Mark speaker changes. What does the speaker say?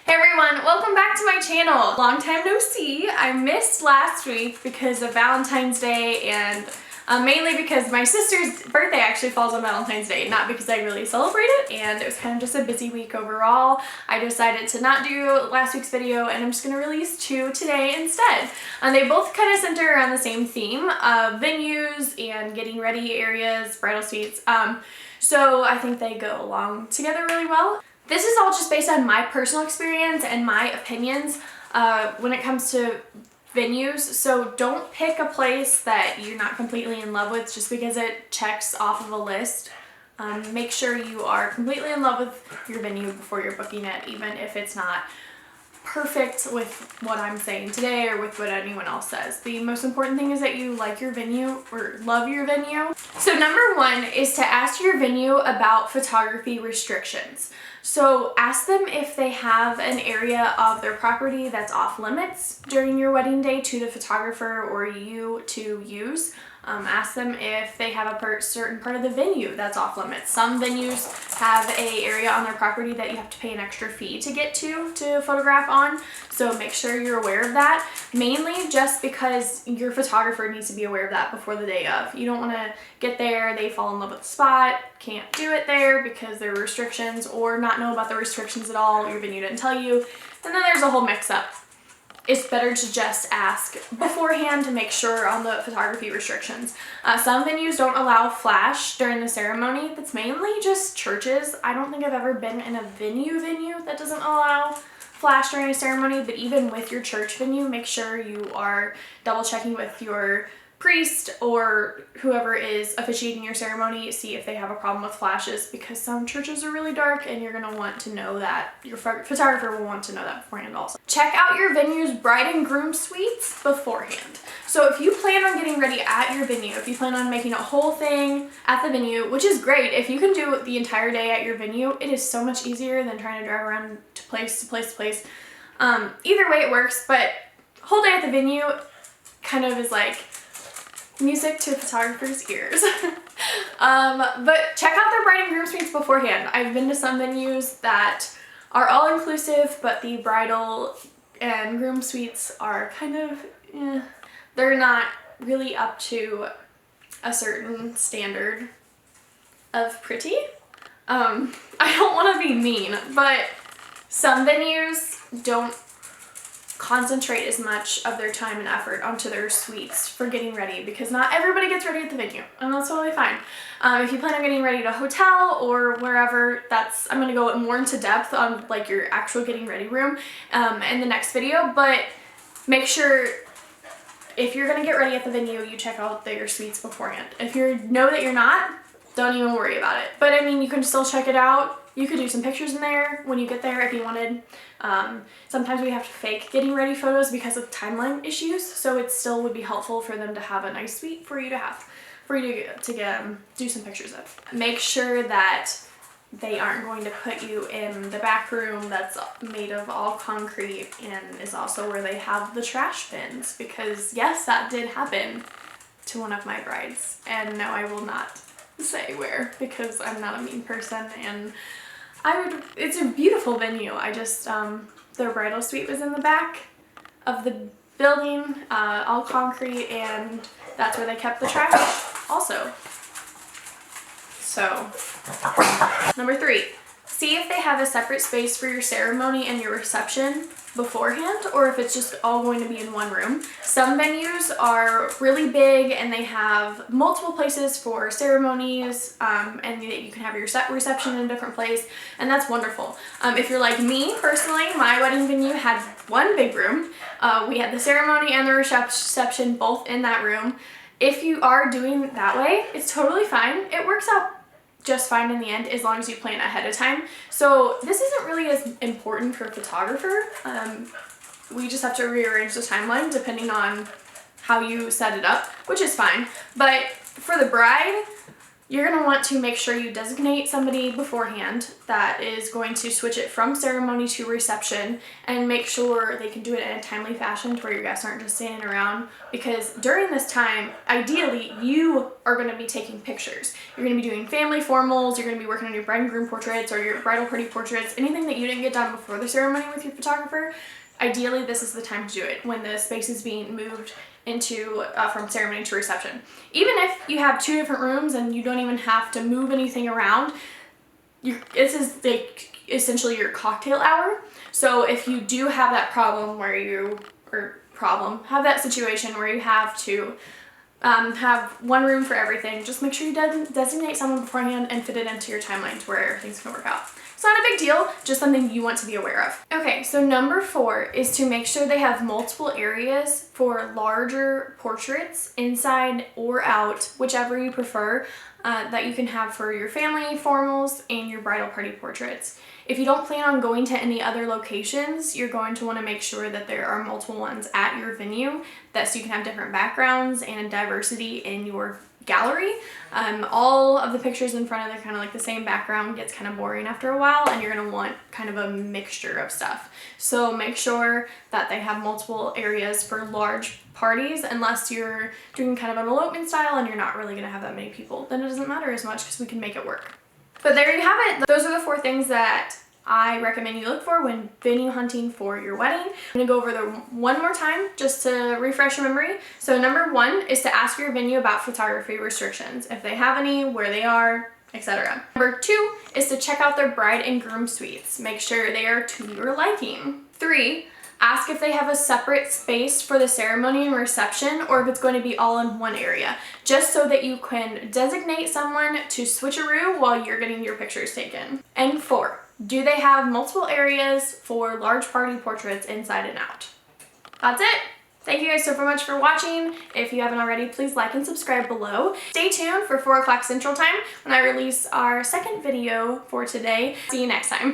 Speaker 1: Hey everyone, welcome back to my channel. Long time no see. I missed last week because of Valentine's Day and mainly because my sister's birthday actually falls on Valentine's Day, not because I really celebrate it, and it was kind of just a busy week overall. I decided to not do last week's video and I'm just going to release two today instead. They both kind of center around the same theme of venues and getting ready areas, bridal suites, so I think they go along together really well. This is all just based on my personal experience and my opinions when it comes to venues, so don't pick a place that you're not completely in love with just because it checks off of a list. Make sure you are completely in love with your venue before you're booking it, even if it's not perfect with what I'm saying today or with what anyone else says. The most important thing is that you like your venue or love your venue. So number one is to ask your venue about photography restrictions. So ask them if they have an area of their property that's off limits during your wedding day to the photographer or you to use. Ask them if they have a certain part of the venue that's off limits. Some venues have an area on their property that you have to pay an extra fee to get to photograph on, so make sure you're aware of that. Mainly just because your photographer needs to be aware of that before the day of. You don't want to get there, they fall in love with the spot, can't do it there because there are restrictions, or not know about the restrictions at all, your venue didn't tell you, and then there's a whole mix-up. It's better to just ask beforehand to make sure on the photography restrictions. Some venues don't allow flash during the ceremony. That's mainly just churches. I don't think I've ever been in a venue that doesn't allow flash during a ceremony, but even with your church venue, make sure you are double checking with your priest or whoever is officiating your ceremony, see if they have a problem with flashes, because some churches are really dark and you're going to want to know that. Your photographer will want to know that beforehand also. Check out your venue's bride and groom suites beforehand. So if you plan on getting ready at your venue, if you plan on making a whole thing at the venue, which is great, if you can do the entire day at your venue, it is so much easier than trying to drive around to place to place to place. Either way it works, but whole day at the venue kind of is like music to a photographer's ears. But check out their bride and groom suites beforehand. I've been to some venues that are all inclusive, but the bridal and groom suites are kind of, they're not really up to a certain standard of pretty. I don't want to be mean, but some venues don't concentrate as much of their time and effort onto their suites for getting ready, because not everybody gets ready at the venue, and that's totally fine. If you plan on getting ready at a hotel or wherever, I'm going to go more into depth on like your actual getting ready room in the next video, but make sure if you're going to get ready at the venue, you check out their suites beforehand. If you know that you're not, don't even worry about it. But I mean, you can still check it out. You could do some pictures in there when you get there if you wanted. Sometimes we have to fake getting ready photos because of timeline issues, so it still would be helpful for them to have a nice suite for you to have, do some pictures of. Make sure that they aren't going to put you in the back room that's made of all concrete and is also where they have the trash bins, because yes, that did happen to one of my brides, and no, I will not say where because I'm not a mean person, and it's a beautiful venue. I just, their bridal suite was in the back of the building, all concrete, and that's where they kept the trash also. So, number 3, see if they have a separate space for your ceremony and your reception beforehand, or if it's just all going to be in one room. Some venues are really big and they have multiple places for ceremonies, and you can have your reception in a different place, and that's wonderful. If you're like me personally, my wedding venue had one big room. We had the ceremony and the reception both in that room. If you are doing it that way, it's totally fine. It works out just fine in the end as long as you plan ahead of time. So this isn't really as important for a photographer. We just have to rearrange the timeline depending on how you set it up, which is fine. But for the bride, You're going to want to make sure you designate somebody beforehand that is going to switch it from ceremony to reception, and make sure they can do it in a timely fashion to where your guests aren't just standing around, because during this time, ideally, you are going to be taking pictures. You're going to be doing family formals, you're going to be working on your bride and groom portraits or your bridal party portraits, anything that you didn't get done before the ceremony with your photographer. Ideally, this is the time to do it when the space is being moved into from ceremony to reception. Even if you have 2 different rooms and you don't even have to move anything around, this is like essentially your cocktail hour. So if you do have that problem where have that situation where you have to have one room for everything, just make sure you designate someone beforehand and fit it into your timeline to where everything's gonna work out. It's not a big deal, just something you want to be aware of. Okay, so number 4 is to make sure they have multiple areas for larger portraits, inside or out, whichever you prefer, that you can have for your family formals and your bridal party portraits. If you don't plan on going to any other locations, you're going to want to make sure that there are multiple ones at your venue, so you can have different backgrounds and diversity in your gallery. All of the pictures in front of kind of like the same background gets kind of boring after a while, and you're going to want kind of a mixture of stuff. So make sure that they have multiple areas for large parties, unless you're doing kind of an elopement style and you're not really going to have that many people. Then it doesn't matter as much because we can make it work. But there you have it. Those are the 4 things that I recommend you look for when venue hunting for your wedding. I'm gonna go over them one more time just to refresh your memory. So number 1 is to ask your venue about photography restrictions, if they have any, where they are, etc. Number 2 is to check out their bride and groom suites. Make sure they are to your liking. 3, ask if they have a separate space for the ceremony and reception, or if it's going to be all in one area, just so that you can designate someone to switcheroo while you're getting your pictures taken. And 4, do they have multiple areas for large party portraits inside and out? That's it. Thank you guys so much for watching. If you haven't already, please like and subscribe below. Stay tuned for 4 o'clock Central Time when I release our second video for today. See you next time.